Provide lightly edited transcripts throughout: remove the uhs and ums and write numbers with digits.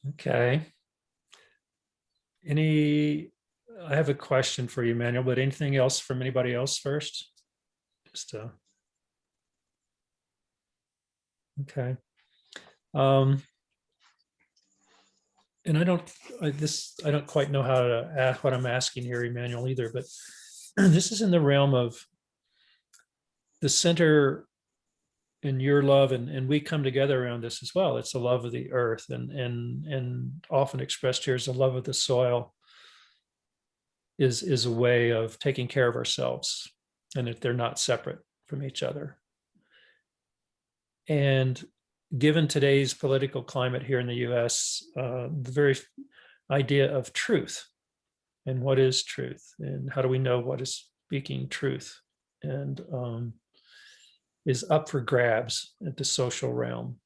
Okay. I have a question for you, Manuel, but anything else from anybody else first? Just okay. And I don't quite know how to ask what I'm asking here, Emmanuel, either, but this is in the realm of the center in your love, and we come together around this as well. It's the love of the earth, and often expressed here as the love of the soil is a way of taking care of ourselves, and that they're not separate from each other. And given today's political climate here in the US, the very idea of truth and what is truth and how do we know what is speaking truth, and is up for grabs at the social realm.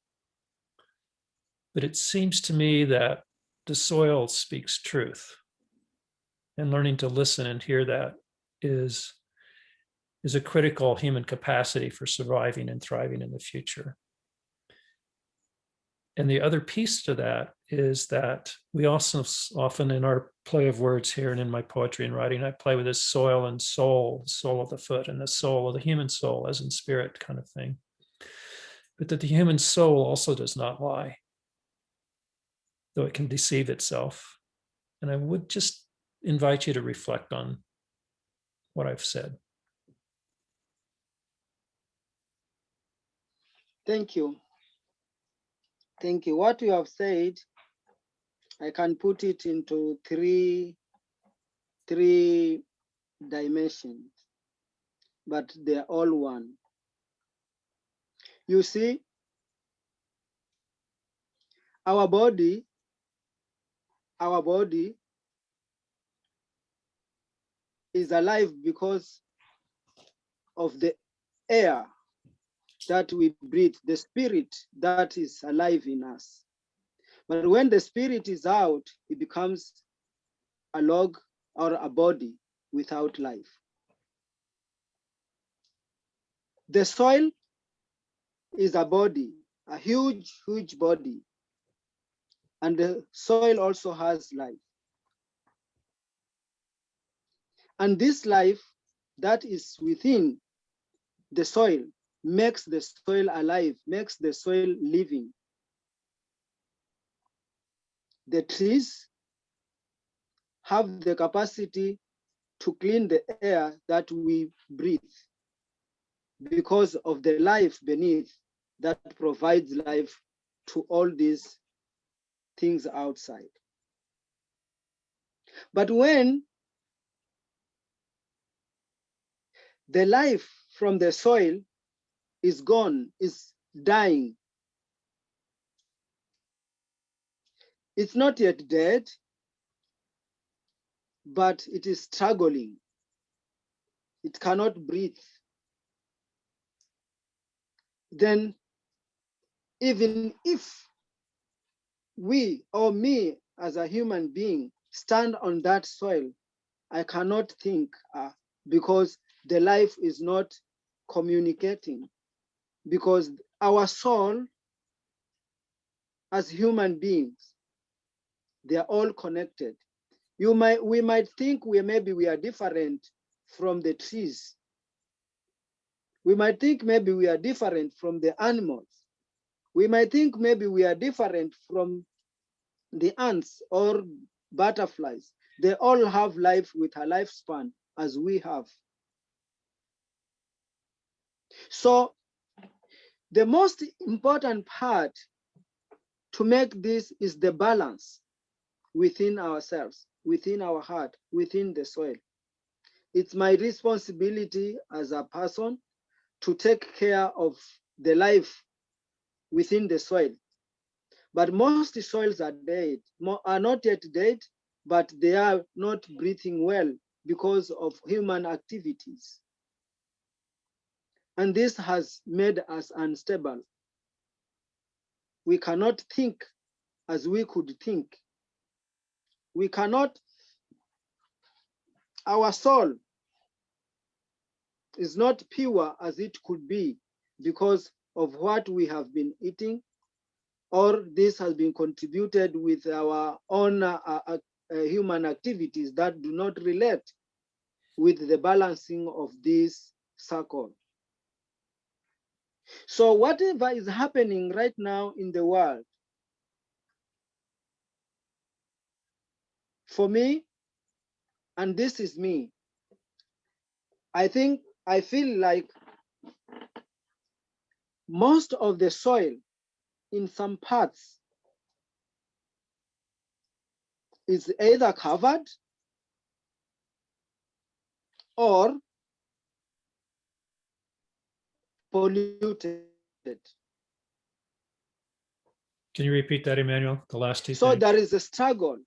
But it seems to me that the soil speaks truth, and learning to listen and hear that is a critical human capacity for surviving and thriving in the future. And the other piece to that is that we also often, in our play of words here and in my poetry and writing, I play with this soil and soul, the soul of the foot and the soul of the human soul, as in spirit kind of thing. But that the human soul also does not lie, though it can deceive itself. And I would just invite you to reflect on what I've said. Thank you. Thank you. What you have said, I can put it into three dimensions, but they're all one. You see, our body is alive because of the air that we breathe, the spirit that is alive in us. But when the spirit is out, it becomes a log or a body without life. The soil is a body, a huge, huge body. And the soil also has life. And this life that is within the soil makes the soil alive, makes the soil living. The trees have the capacity to clean the air that we breathe because of the life beneath that provides life to all these things outside. But when the life from the soil is gone, is dying, it's not yet dead, but it is struggling. It cannot breathe. Then even if we or me as a human being stand on that soil, I cannot think because the life is not communicating, because our soul as human beings, they are all connected. We might think maybe we are different from the trees. We might think maybe we are different from the animals. We might think maybe we are different from the ants or butterflies. They all have life with a lifespan as we have. So the most important part to make this is the balance within ourselves, within our heart, within the soil. It's my responsibility as a person to take care of the life within the soil. But most soils are dead, are not yet dead, but they are not breathing well because of human activities. And this has made us unstable. We cannot think as we could think. We cannot, our soul is not pure as it could be because of what we have been eating, or this has been contributed with our own human activities that do not relate with the balancing of this circle. So whatever is happening right now in the world, for me, and this is me, I feel like most of the soil in some parts is either covered or polluted. Can you repeat that, Emmanuel? The last two So things. there is a struggle.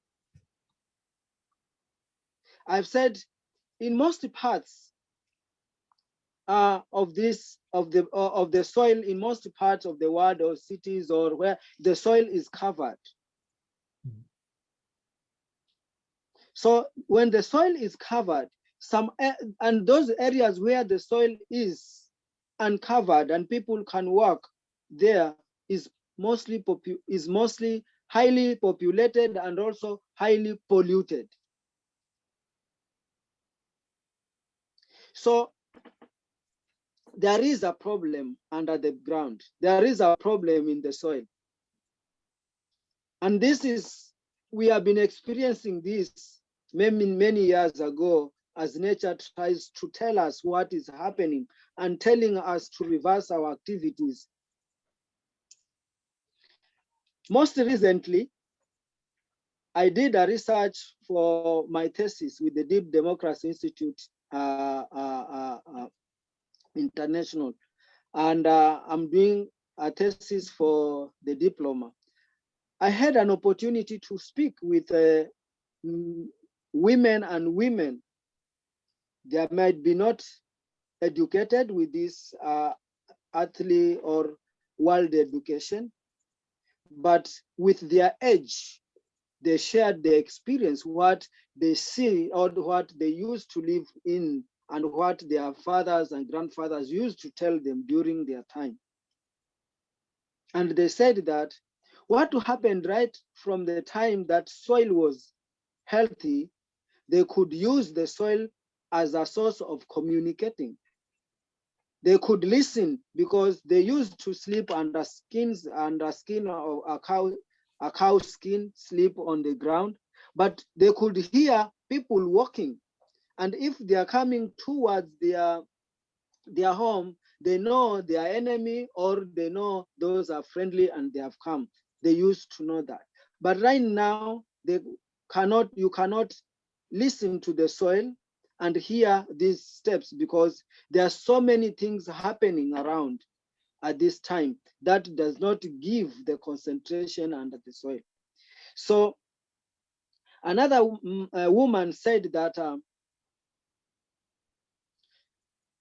I've said in most parts of the soil, in most parts of the world or cities or where the soil is covered. Mhm. So when the soil is covered, and those areas where the soil is uncovered and people can walk there is mostly highly populated and also highly polluted. So there is a problem under the ground. There is a problem in the soil. And we have been experiencing this many years ago as nature tries to tell us what is happening and telling us to reverse our activities. Most recently, I did a research for my thesis with the Deep Democracy Institute International, and I'm doing a thesis for the diploma. I had an opportunity to speak with women. They might be not educated with this earthly or world education, but with their age, they shared their experience, what they see or what they used to live in and what their fathers and grandfathers used to tell them during their time. And they said that what happened right from the time that soil was healthy, they could use the soil as a source of communicating. They could listen because they used to sleep under skin of a cow skin, sleep on the ground, but they could hear people walking. And if they are coming towards their home, they know their enemy or they know those are friendly and they have come. They used to know that. But right now, you cannot listen to the soil and hear these steps because there are so many things happening around at this time that does not give the concentration under the soil. So another woman said that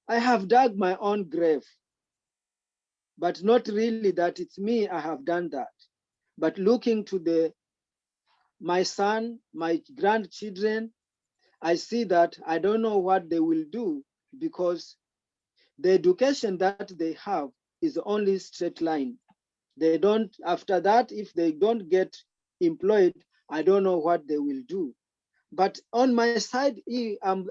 I have dug my own grave, but not really that it's me, I have done that. But looking to my son, my grandchildren, I see that I don't know what they will do because the education that they have is only straight line. They don't, after that, if they don't get employed, I don't know what they will do. But on my side,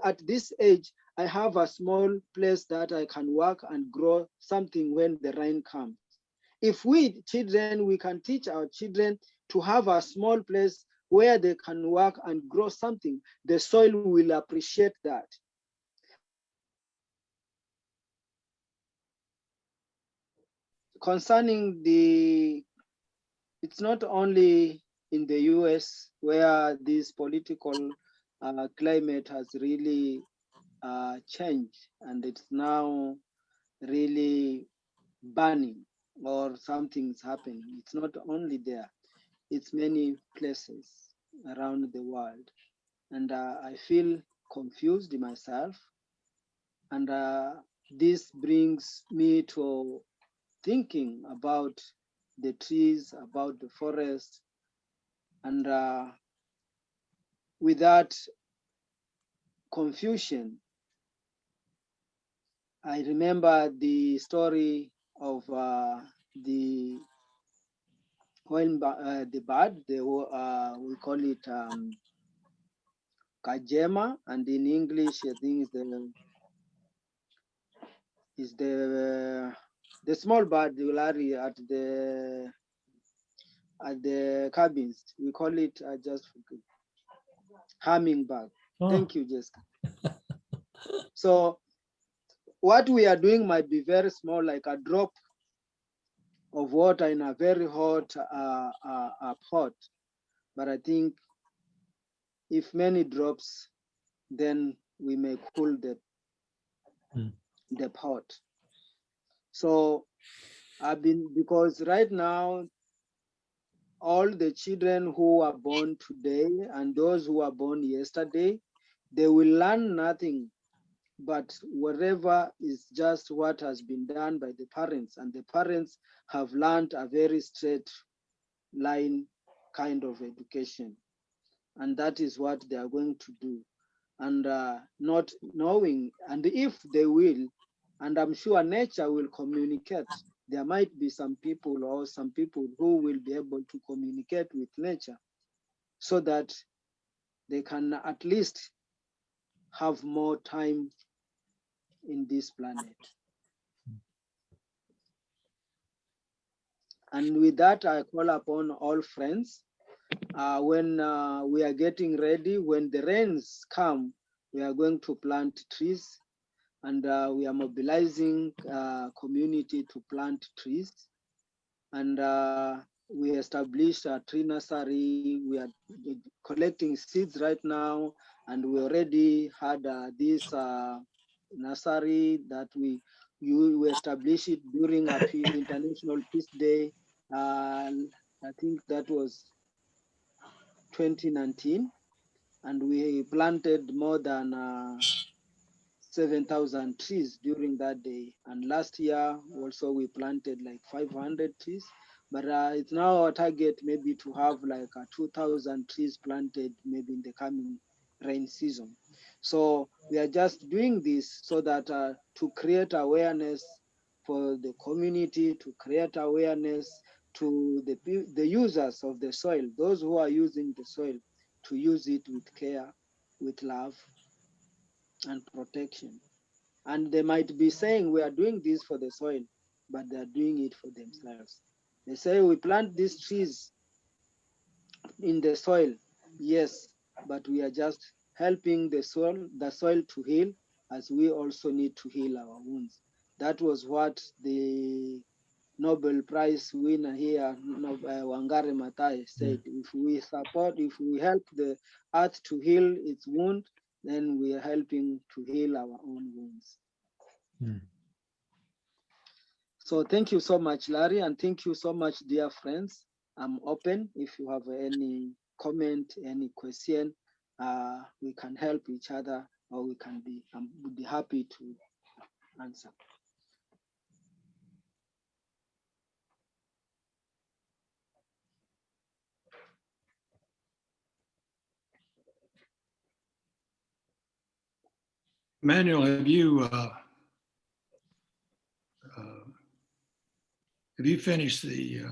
at this age, I have a small place that I can work and grow something when the rain comes. If we children, we can teach our children to have a small place where they can work and grow something, the soil will appreciate that. Concerning it's not only in the US where this political climate has really changed and it's now really burning or something's happening. It's not only there, it's many places around the world. And I feel confused myself. And this brings me to thinking about the trees, about the forest, and with that confusion, I remember the story of the the bird, we call it kajema, and in English, I think is the small bird, Larry, at the cabins. We call it just hummingbird. Oh, Thank you, Jessica. So what we are doing might be very small, like a drop of water in a very hot pot. But I think if many drops, then we may cool the pot. So because right now, all the children who are born today and those who are born yesterday, they will learn nothing but whatever is just what has been done by the parents, and the parents have learned a very straight line kind of education, and that is what they are going to do, and not knowing, and if they will, and I'm sure nature will communicate. There might be some people who will be able to communicate with nature so that they can at least have more time in this planet. And with that, I call upon all friends, when we are getting ready, when the rains come, we are going to plant trees, and we are mobilizing community to plant trees. And we established a tree nursery. We are collecting seeds right now, and we already had this nursery that we established it during a International Peace Day. I think that was 2019, and we planted more than 7,000 trees during that day. And last year also we planted like 500 trees, but it's now our target maybe to have like 2,000 trees planted maybe in the coming rain season. So we are just doing this so that to create awareness for the community, to create awareness to the users of the soil, those who are using the soil, to use it with care, with love and protection. And they might be saying we are doing this for the soil, but they are doing it for themselves. They say we plant these trees in the soil, yes, but we are just helping the soil to heal, as we also need to heal our wounds. That was what the Nobel Prize winner here, Wangari Maathai, said. If we help the earth to heal its wound, then we are helping to heal our own wounds. So thank you so much, Larry, and thank you so much, dear friends. I'm open. If you have any comment, any question, we can help each other, or I would be happy to answer. Manuel, have you finished the